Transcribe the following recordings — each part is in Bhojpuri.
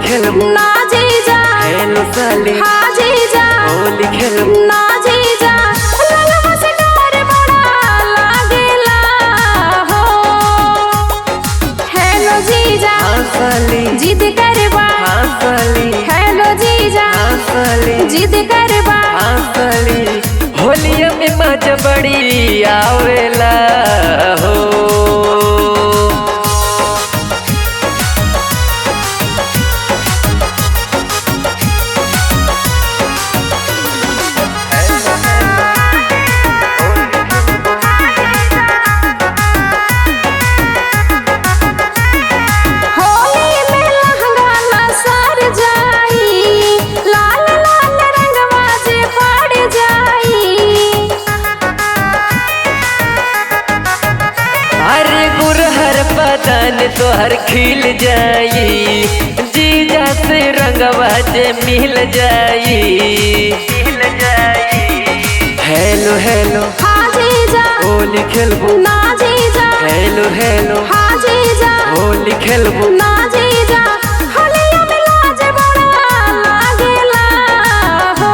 खेलबू ना जीजा हेलो साली हाँ जीजा होली खेलबू ना जीजा लगवा से डर बड़ा लागेला हो हेलो जीजा हाँ साली जिद करबा हाँ साली हेलो जीजा हाँ साली जिद करबा हाँ साली होलिया में मजा बड़ी आवेला हो बदन तोहर खिल जाई जीजा से रंगवा जे मिल जाई हेलो हेलो हाँ जीजा होली खेलबू ना जीजा हेलो हेलो हाँ जीजा होली खेलबू ना जीजा होलिया में लाज बड़ा लागेला हो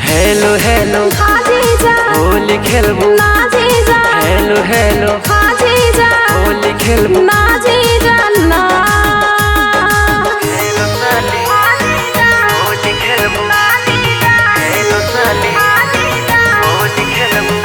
हेलो हेलो हाँ जीजा होली खेलबू ना जीजा हेलो हेलो हाँ जीजा होली खेलबू ना जीजा ना हेलो साली होली खेलबू हेलो साली होली खेलबू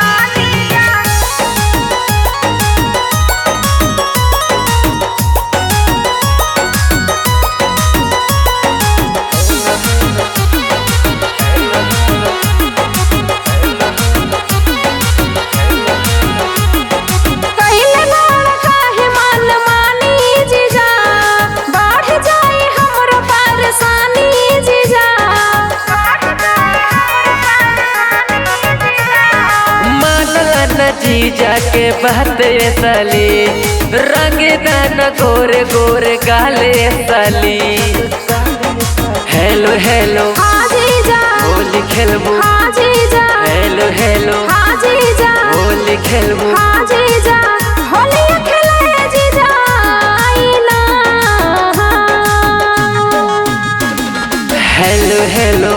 जीजा के बात साली रंगे दाना गोरे गोरे गाले साली हेलो हेलो हाँ जीजा होली खेलबू हाँ जीजा हेलो हेलो हाँ जीजा होली खेलबू हाँ जीजा होलिया खेले जीजा आई ना हेलो हेलो